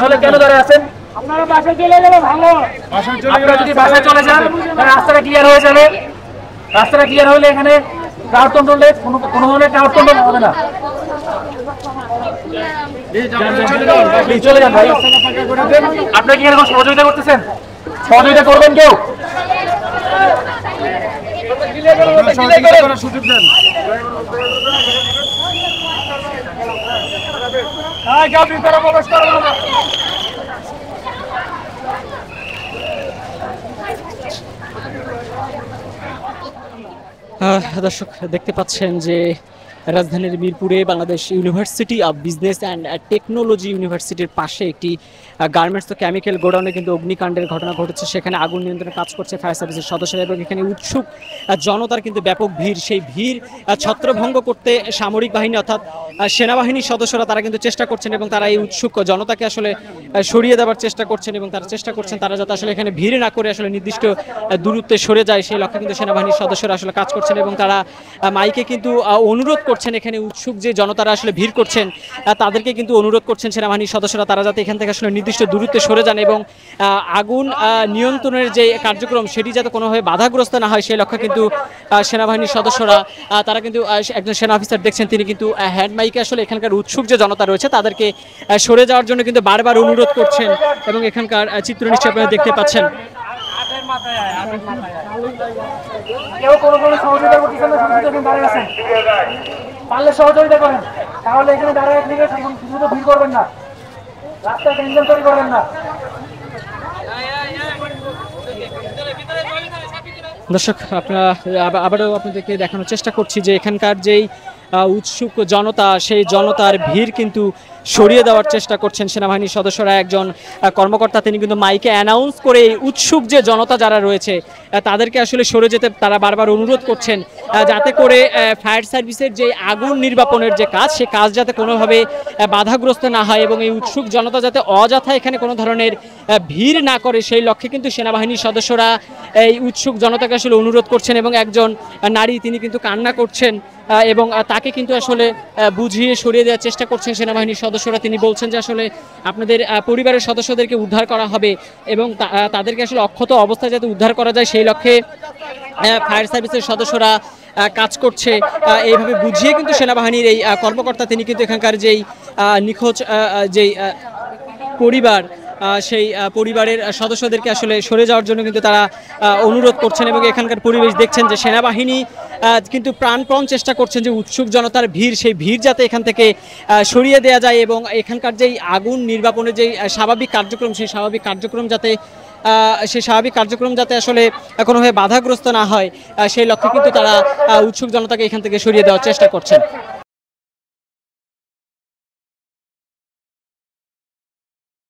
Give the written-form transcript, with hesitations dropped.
তাহলে কেন দাঁড়িয়ে আছেন? আপনারা বাসায় চলে গেলে ভালো। আপনারা যদি বাসায় চলে যান তাহলে রাস্তাটা ক্লিয়ার হয়ে যাবে। রাস্তাটা ক্লিয়ার হলে এখানে ক্রাউড কন্ট্রোলে কোনো ধরনের ক্রাউড কন্ট্রোল হবে না। চলে যান ভাই। আপনারা কি এরকম সহযোগিতা করতেছেন? সহযোগিতা করবেন কেউ? সুযোগ দেন। দর্শক দেখতে পাচ্ছেন যে রাজধানীর মিরপুরে Bangladesh university of business and technology ইউনিভার্সিটির পাশে একটি গার্মেন্টস ও কেমিক্যাল গোডাউনে কিন্তু অগ্নিকাণ্ডের ঘটনা ঘটেছে। সেখানে আগুন নিয়ন্ত্রণে কাজ করছে ফায়ার সার্ভিসের সদস্যরা এবং এখানে উৎসুক জনতার কিন্তু ব্যাপক ভিড়। সেই ভিড় ছত্রভঙ্গ করতে সামরিক বাহিনী অর্থাৎ সেনাবাহিনীর সদস্যরা তারা কিন্তু চেষ্টা করছেন এবং তারা এই উৎসুক জনতাকে আসলে সরিয়ে দেওয়ার চেষ্টা করছেন এবং তারা চেষ্টা করছেন তারা যাতে আসলে এখানে ভিড় না করে আসলে নির্দিষ্ট দূরত্বে সরে যায় সেই লক্ষ্যে কিন্তু সেনাবাহিনীর সদস্যরা আসলে কাজ করছেন এবং তারা মাইকে কিন্তু অনুরোধ করছেন এখানে উৎসুক যে জনতারা আসলে ভিড় করছেন তাদেরকে কিন্তু অনুরোধ করছেন সেনাবাহিনীর সদস্যরা তারা যাতে এখান থেকে আসলে নির্দিষ্ট দূরত্বে সরে যান এবং আগুন নিয়ন্ত্রণের যে কার্যক্রম সেটি যাতে কোনোভাবে বাধাগ্রস্ত না হয় সেই লক্ষ্যে কিন্তু সেনাবাহিনীর সদস্যরা তারা কিন্তু একজন সেনা অফিসার দেখছেন তিনি কিন্তু হ্যান্ড মাইকে আসলে এখানকার উৎসুক যে জনতা রয়েছে তাদেরকে সরে যাওয়ার জন্য কিন্তু বারবার অনুরোধ করছেন এবং এখানকার চিত্র নিশ্চয়ই আপনারা দেখতে পাচ্ছেন। কেউ কোনো সহযোগিতা করতেছেন না, শুধু দাঁড়িয়ে আছেন। পারলে সহযোগিতা করেন, তাহলে এখানে দাঁড়িয়ে থেকে শুধু ভিড় করবেন না, রাস্তায় টেনশন তৈরি করবেন না। দর্শক আপনারা আবারও আপনাদেরকে দেখানোর চেষ্টা করছি যে এখানকার যেই উৎসুক জনতা সেই জনতার ভিড় কিন্তু সরিয়ে দেওয়ার চেষ্টা করছেন সেনাবাহিনীর সদস্যরা। একজন কর্মকর্তা তিনি কিন্তু মাইকে অ্যানাউন্স করে উৎসুক যে জনতা যারা রয়েছে তাদেরকে আসলে সরে যেতে তারা বারবার অনুরোধ করছেন যাতে করে ফায়ার সার্ভিসের যে আগুন নির্বাপনের যে কাজ সে কাজ যাতে কোনোভাবে বাধাগ্রস্ত না হয় এবং এই উৎসুক জনতা যাতে অযথা এখানে কোনো ধরনের ভিড় না করে সেই লক্ষ্যে কিন্তু সেনাবাহিনীর সদস্যরা এই উৎসুক জনতাকে আসলে অনুরোধ করছেন এবং একজন নারী তিনি কিন্তু কান্না করছেন এবং তাকে কিন্তু আসলে বুঝিয়ে সরিয়ে দেওয়ার চেষ্টা করছেন সেনাবাহিনীর সদস্যরা। তিনি বলছেন যে আসলে আপনাদের পরিবারের সদস্যদেরকে উদ্ধার করা হবে এবং তাদেরকে আসলে অক্ষত অবস্থায় যাতে উদ্ধার করা যায় সেই লক্ষ্যে ফায়ার সার্ভিসের সদস্যরা কাজ করছে। এইভাবে বুঝিয়ে কিন্তু সেনাবাহিনীর এই কর্মকর্তা তিনি কিন্তু এখানকার যেই নিখোঁজ যেই পরিবার সেই পরিবারের সদস্যদেরকে আসলে সরে যাওয়ার জন্য কিন্তু তারা অনুরোধ করছেন এবং এখানকার পরিবেশ দেখছেন যে সেনাবাহিনী কিন্তু প্রাণপণ চেষ্টা করছেন যে উৎসুক জনতার ভিড় সেই ভিড় যাতে এখান থেকে সরিয়ে দেওয়া যায় এবং এখানকার যেই আগুন নির্বাপনের যেই স্বাভাবিক কার্যক্রম সেই স্বাভাবিক কার্যক্রম যাতে আসলে কোনোভাবে বাধাগ্রস্ত না হয় সেই লক্ষ্যে কিন্তু তারা উৎসুক জনতাকে এখান থেকে সরিয়ে দেওয়ার চেষ্টা করছেন।